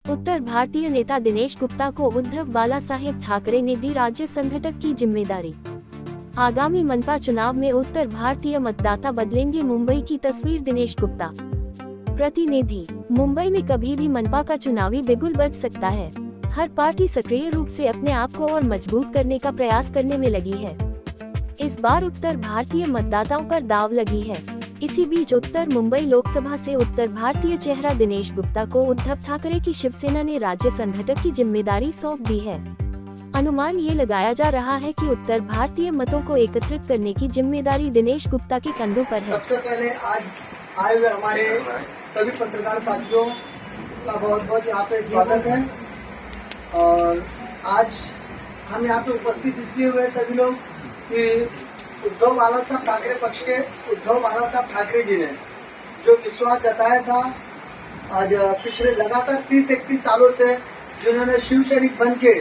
उत्तर भारतीय नेता दिनेश गुप्ता को उद्धव बालासाहेब ठाकरे ने दी राज्य संगठक की जिम्मेदारी। आगामी मनपा चुनाव में उत्तर भारतीय मतदाता बदलेंगे मुंबई की तस्वीर। दिनेश गुप्ता प्रतिनिधि। मुंबई में कभी भी मनपा का चुनावी बिगुल बज सकता है। हर पार्टी सक्रिय रूप से अपने आप को और मजबूत करने का प्रयास करने में लगी है। इस बार उत्तर भारतीय मतदाताओं पर दांव लगी है। इसी बीच उत्तर मुंबई लोकसभा से उत्तर भारतीय चेहरा दिनेश गुप्ता को उद्धव ठाकरे की शिवसेना ने राज्य संगठक की जिम्मेदारी सौंप दी है। अनुमान ये लगाया जा रहा है कि उत्तर भारतीय मतों को एकत्रित करने की जिम्मेदारी दिनेश गुप्ता के कंधों पर है। सबसे पहले आज आए हुए हमारे सभी पत्रकार साथियों का बहुत बहुत यहाँ पे स्वागत है। और आज हम यहाँ पे उपस्थित इसलिए हुए सभी लोग कि उद्धव बालासाहब ठाकरे पक्ष के उद्धव बालासाहब ठाकरे जी ने जो विश्वास जताया था, आज पिछले लगातार 30-31 सालों से जिन्होंने शिव सैनिक बन के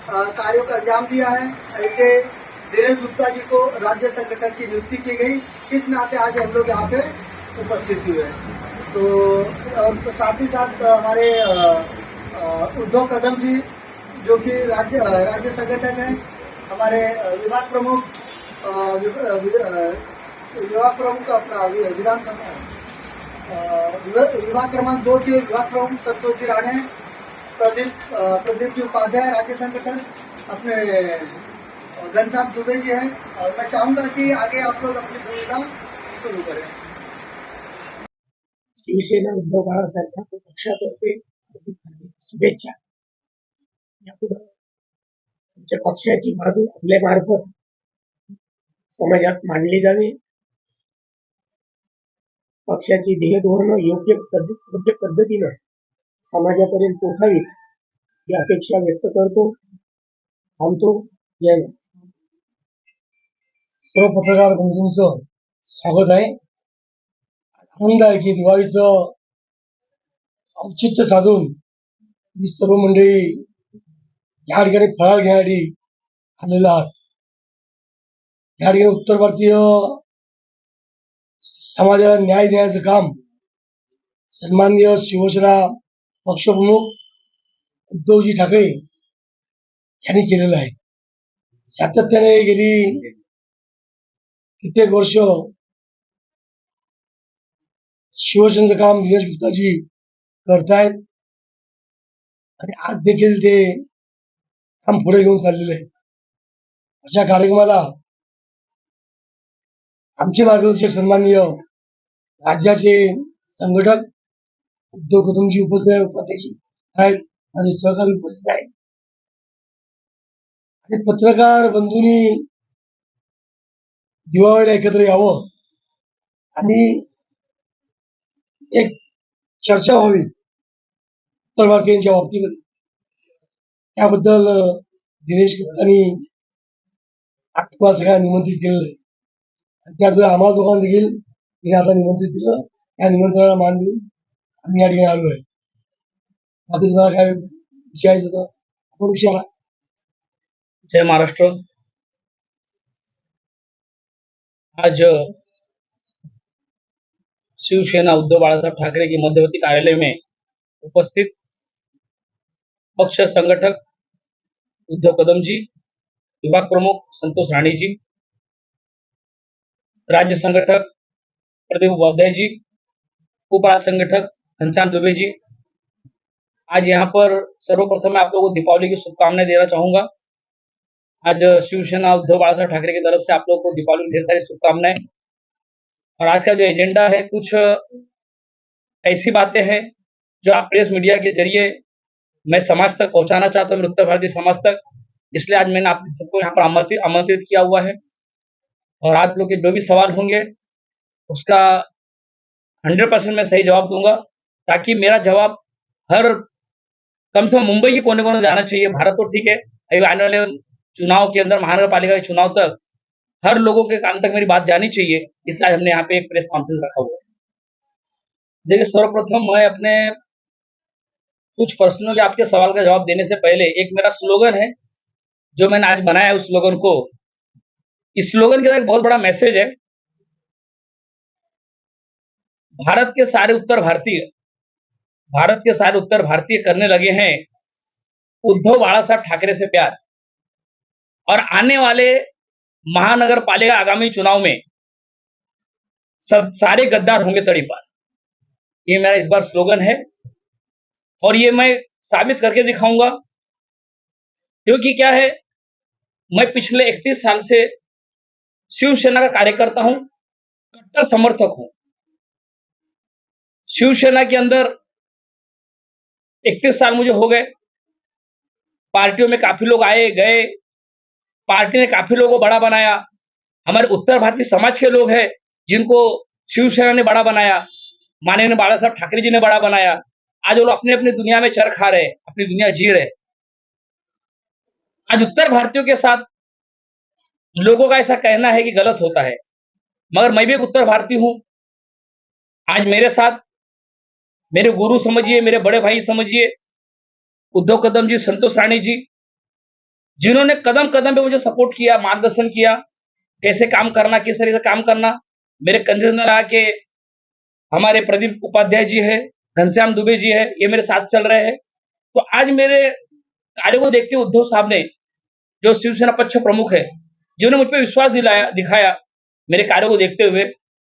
कार्यों का अंजाम दिया है, ऐसे दिनेश गुप्ता जी को राज्य संगठक की नियुक्ति की गई। इस नाते आज हम लोग यहाँ पे उपस्थित हुए। तो साथ ही साथ हमारे उद्धव कदम जी जो कि राज्य संगठक हैं, हमारे विभाग प्रमुख अपना विभाग क्रमांक 2 के विभाग प्रमुख संतोष जी राणे, प्रदीप जी उपाध्याय राज्य संगठन, अपने घनश्याम दुबे जी हैं। और मैं चाहूंगा कि आगे आप लोग अपनी भूमिका सुरू करें। शिवसेना उद्धव बाळासाहेब ठाकरे पक्षातर्फे शुभेच्छा। यापुढे आमच्या पक्षाची बाजू आपल्या मार्फत समाजात मांडली जावी, पक्षाची ध्येय धोरणं योग्य पद्धतीनं समाजापर्यंत पोहोचावीत ही अपेक्षा व्यक्त करतो। थांबतो। जय हिंद। सर्व पत्रकार बंधूंचं स्वागत आहे। आनंद आहे की दिवाळीचं औचित्य साधून मी सर्व मंडळी या ठिकाणी फराळ घेण्यासाठी आलेला आहात। या ठिकाणी उत्तर भारतीय समाजाला न्याय देण्याचं काम सन्माननीय शिवसेना पक्षप्रमुख उद्धवजी ठाकरे यांनी केलेलं आहे। सातत्याने गेली कित्येक वर्ष शिवसेनेचं काम दिनेश गुप्ताजी करतायत आणि आज देखील ते काम पुढे घेऊन चाललेले आहे। अशा कार्यक्रमाला आमचे मार्गदर्शक सन्माननीय राज्याचे संघटक उद्धव कदमजी उपाध्यक्ष आहेत, माझे सहकारी उपस्थित आहेत आणि पत्रकार बंधूंनी दिवाळीला एकत्र यावं आणि एक चर्चा व्हावी उत्तर भारतीयांच्या बाबतीमध्ये। त्याबद्दल दिनेश गुप्तांनी तुम्हाला सगळ्यांना निमंत्रित केलेलं आहे आणि त्याद्वारे आम्हाला दोघांना देखील तिने आता निमंत्रित दिलं। त्या निमंत्रणाला मान देऊन आम्ही या ठिकाणी आलो आहे। बाकी तुम्हाला काय विचारायचं तर आपण विचारा। जय महाराष्ट्र। आज शिवसेना उद्धव बाळासाहेब ठाकरे के मध्यवर्ती कार्यालय में उपस्थित पक्ष संगठक उद्धव कदम जी, विभाग प्रमुख संतोष राणे जी, राज्य संगठक प्रदीप उपाध्याय जी, उपरा संगठक घनश्याम दुबे जी। आज यहाँ पर सर्वप्रथम मैं आप लोगों को दीपावली की शुभकामनाएं देना चाहूंगा। आज शिवसेना उद्धव बाळासाहेब ठाकरे की तरफ से आप लोगों को दीपावली की ढेर सारी शुभकामनाएं। और आज का जो एजेंडा है, कुछ ऐसी बातें हैं जो आप प्रेस मीडिया के जरिए मैं समाज तक पहुंचाना चाहता हूँ, उत्तर भारतीय समाज तक। इसलिए आज मैंने आप सबको यहाँ पर आमंत्रित किया हुआ है। और आप लोग के जो भी सवाल होंगे उसका 100% मैं सही जवाब दूंगा, ताकि मेरा जवाब हर कम से कम मुंबई के कोने कोने जाना चाहिए। भारत तो ठीक है, अभी आने वाले चुनाव के अंदर, महानगर पालिका के चुनाव तक हर लोगों के कान तक मेरी बात जानी चाहिए। इसलिए आज हमने यहाँ पे एक प्रेस कॉन्फ्रेंस रखा हुआ है। देखिए, सर्वप्रथम मैं अपने कुछ प्रश्नों के आपके सवाल का जवाब देने से पहले एक मेरा स्लोगन है जो मैंने आज बनाया है। उस स्लोगन को, इस स्लोगन के अंदर एक बहुत बड़ा मैसेज है। भारत के सारे उत्तर भारतीय भारत के सारे उत्तर भारतीय करने लगे हैं उद्धव बाला साहब ठाकरे से प्यार, और आने वाले महानगर पालिका आगामी चुनाव में सब सारे गद्दार होंगे तड़ी पार। ये मेरा इस बार स्लोगन है और ये मैं साबित करके दिखाऊंगा, क्योंकि क्या है, मैं पिछले 31 साल से शिवसेना का कार्यकर्ता हूं, कट्टर समर्थक हूं। शिवसेना के अंदर 31 साल मुझे हो गए। पार्टियों में काफी लोग आए गए, पार्टी ने काफी लोगों को बड़ा बनाया। हमारे उत्तर भारतीय समाज के लोग हैं जिनको शिवसेना ने बड़ा बनाया, माननीय बाला साहब ठाकरे जी ने बड़ा बनाया। आज वो लोग अपने अपनी दुनिया में चर खा रहे, अपनी दुनिया जी रहे। आज उत्तर भारतीयों के साथ लोगों का ऐसा कहना है कि गलत होता है, मगर मैं भी एक उत्तर भारतीय हूं। आज मेरे साथ मेरे गुरु समझिए, मेरे बड़े भाई समझिए, उद्धव कदम जी, संतोष राणी जी, जिन्होंने कदम कदम पे मुझे सपोर्ट किया, मार्गदर्शन किया, कैसे काम करना, किस तरीके से काम करना। मेरे कंधे में रहा के हमारे प्रदीप उपाध्याय जी है, घनश्याम दुबे जी है, ये मेरे साथ चल रहे हैं। तो आज मेरे कार्य को देखते हुए उद्धव साहब ने, जो शिवसेना पक्ष प्रमुख है, जिन्होंने मुझ पर विश्वास दिखाया मेरे कार्य को देखते हुए,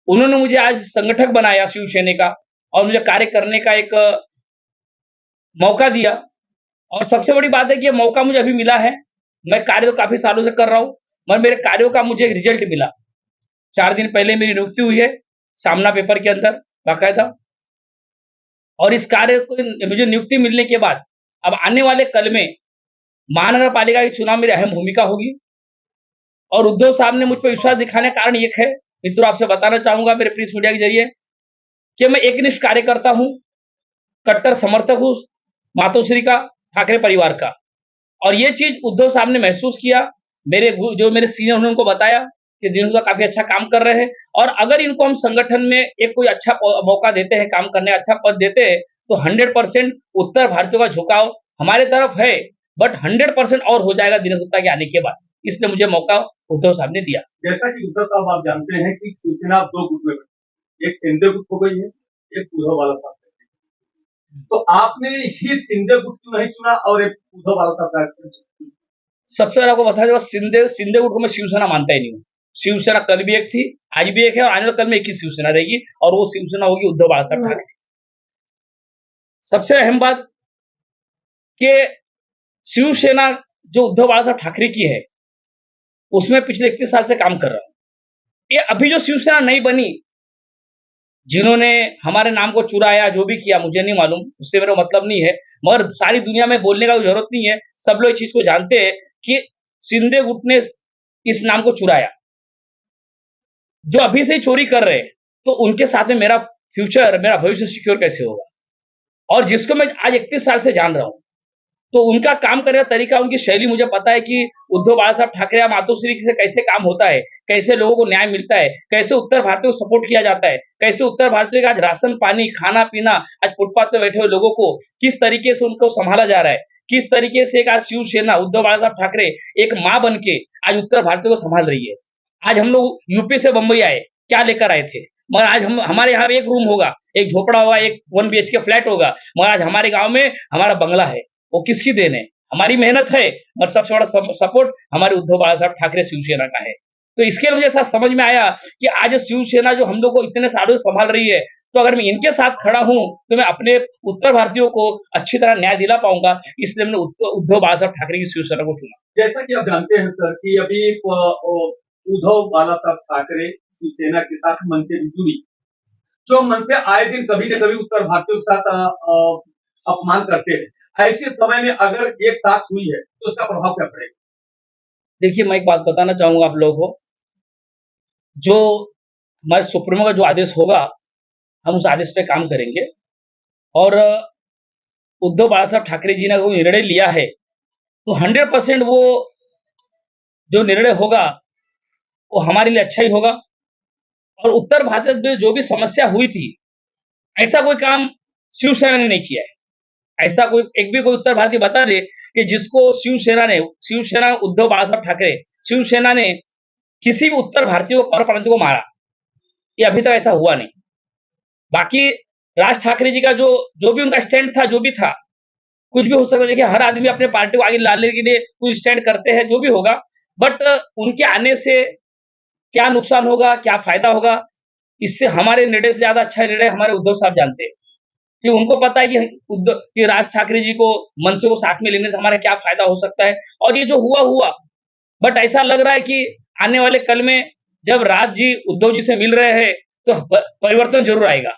उन्होंने मुझे आज संगठक बनाया शिवसेना का और मुझे कार्य करने का एक मौका दिया। और सबसे बड़ी बात है कि ये मौका मुझे अभी मिला है। मैं कार्य तो काफी सालों से कर रहा हूं, मगर मेरे कार्यों का मुझे एक रिजल्ट मिला। 4 दिन पहले मेरी नियुक्ति हुई है सामना पेपर के अंदर बाकायदा, और इस कार्य को मुझे नियुक्ति मिलने के बाद अब आने वाले कल में महानगर पालिका के चुनाव मेरी अहम भूमिका होगी। और उद्धव साहब ने मुझ पर विश्वास दिखाने का कारण एक है, मित्रों आपसे बताना चाहूंगा मेरे प्रेस मीडिया के जरिए, कि मैं एकनिष्ठ कार्यकर्ता हूं, कट्टर समर्थक हूं मातोश्री का, ठाकरे परिवार का। और ये चीज उद्धव साहब ने महसूस किया। जो मेरे सीनियर उन्होंने उनको बताया कि दिनों का काफी अच्छा काम कर रहे हैं, और अगर इनको हम संगठन में एक कोई अच्छा मौका देते हैं, काम करने अच्छा पद देते हैं, तो 100% उत्तर भारतीयों का झुकाव हमारे तरफ है, बट 100% और हो जाएगा दिनेश गुप्ता के आने के बाद। इसलिए मुझे मौका उद्धव साहब ने दिया। जैसा कि उद्धव साहब आप जानते हैं कि शिवसेना अब 2 गुट में बटी, एक शिंदे गुट हो गई है, एक उद्धव बाला साहब। तो आपने ही शिंदे गुट क्यों नहीं चुना और एक उद्धव बाला साहब का? सबसे पहले आपको बता दें, शिंदे गुट को मैं शिवसेना मानता ही नहीं हूँ। शिवसेना कल भी एक थी, आज भी एक है, और आने वाले कल में एक ही शिवसेना रहेगी, और वो शिवसेना होगी उद्धव बाला साहब ठाकरे। सबसे अहम बात कि शिवसेना जो उद्धव बाला साहब ठाकरे की है, उसमें पिछले 31 साल से काम कर रहा हूं। ये अभी जो शिवसेना नहीं बनी, जिन्होंने हमारे नाम को चुराया, जो भी किया मुझे नहीं मालूम, उससे मेरा मतलब नहीं है, मगर सारी दुनिया में बोलने का जरूरत नहीं है। सब लोग इस चीज को जानते हैं कि शिंदे गुट ने इस नाम को चुराया। जो अभी से चोरी कर रहे हैं, तो उनके साथ में मेरा फ्यूचर, मेरा भविष्य सिक्योर कैसे होगा? और जिसको मैं आज 31 साल से जान रहा हूं, तो उनका काम करने का तरीका, उनकी शैली मुझे पता है कि उद्धव बाला साहब ठाकरे या मातोश्री से कैसे काम होता है, कैसे लोगों को न्याय मिलता है, कैसे उत्तर भारतीयों को सपोर्ट किया जाता है, कैसे उत्तर भारतीयों का आज राशन पानी, खाना पीना, आज फुटपाथ पे बैठे हुए लोगों को किस तरीके से उनको संभाला जा रहा है, किस तरीके से एक आज शिवसेना उद्धव बाला साहब ठाकरे एक माँ बन के आज उत्तर भारतीयों को संभाल रही है। आज हम लोग यूपी से बंबई आए, क्या लेकर आए थे, मगर आज हमारे यहाँ एक रूम होगा, एक झोपड़ा होगा, एक 1 BHK फ्लैट होगा, मगर आज हमारे गांव में हमारा बंगला है। वो किसकी देन है? हमारी मेहनत है, और सबसे बड़ा सपोर्ट हमारे उद्धव बाला साहब ठाकरे शिवसेना का है। तो इसके मुझे ऐसा समझ में आया कि आज शिवसेना जो हम लोग को इतने सालों से संभाल रही है, तो अगर मैं इनके साथ खड़ा हूं, तो मैं अपने उत्तर भारतीयों को अच्छी तरह न्याय दिला पाऊंगा। इसलिए मैंने उद्धव बाला साहब ठाकरे की शिवसेना को चुना। जैसा कि आप जानते हैं सर कि अभी उद्धव बाला साहब ठाकरे शिवसेना के साथ मन से जुड़ी, जो मन से आए दिन कभी न कभी उत्तर भारतीयों के साथ अपमान करते हैं, ऐसे समय में अगर एक साथ हुई है तो उसका प्रभाव क्या पड़ेगा? देखिए, मैं एक बात बताना चाहूंगा आप लोगों को, जो हमारे सुप्रीमो का जो आदेश होगा, हम उस आदेश पे काम करेंगे। और उद्धव बाला साहब ठाकरे जी ने कोई निर्णय लिया है, तो 100% वो जो निर्णय होगा वो हमारे लिए अच्छा ही होगा। और उत्तर भारत में जो भी समस्या हुई थी, ऐसा कोई काम शिवसेना ने नहीं किया है। ऐसा कोई एक भी कोई उत्तर भारतीय बता दे कि जिसको शिवसेना उद्धव बाला साहब ठाकरे शिवसेना ने किसी भी उत्तर भारतीय को, प्रांत को मारा, ये अभी तक ऐसा हुआ नहीं। बाकी राज ठाकरे जी का जो भी उनका स्टैंड था, जो भी था, कुछ भी हो सकता है। देखिए, हर आदमी अपने पार्टी को आगे लाने के लिए कुछ स्टैंड करते हैं, जो भी होगा, बट उनके आने से क्या नुकसान होगा, क्या फायदा होगा, इससे हमारे निर्णय से ज्यादा अच्छा निर्णय हमारे उद्धव साहब जानते हैं कि उनको पता है कि राज ठाकरे जी को मनसे को साथ में लेने से हमारा क्या फायदा हो सकता है। और ये जो हुआ, बट ऐसा लग रहा है कि आने वाले कल में जब राज जी उद्धव जी से मिल रहे हैं तो परिवर्तन जरूर आएगा।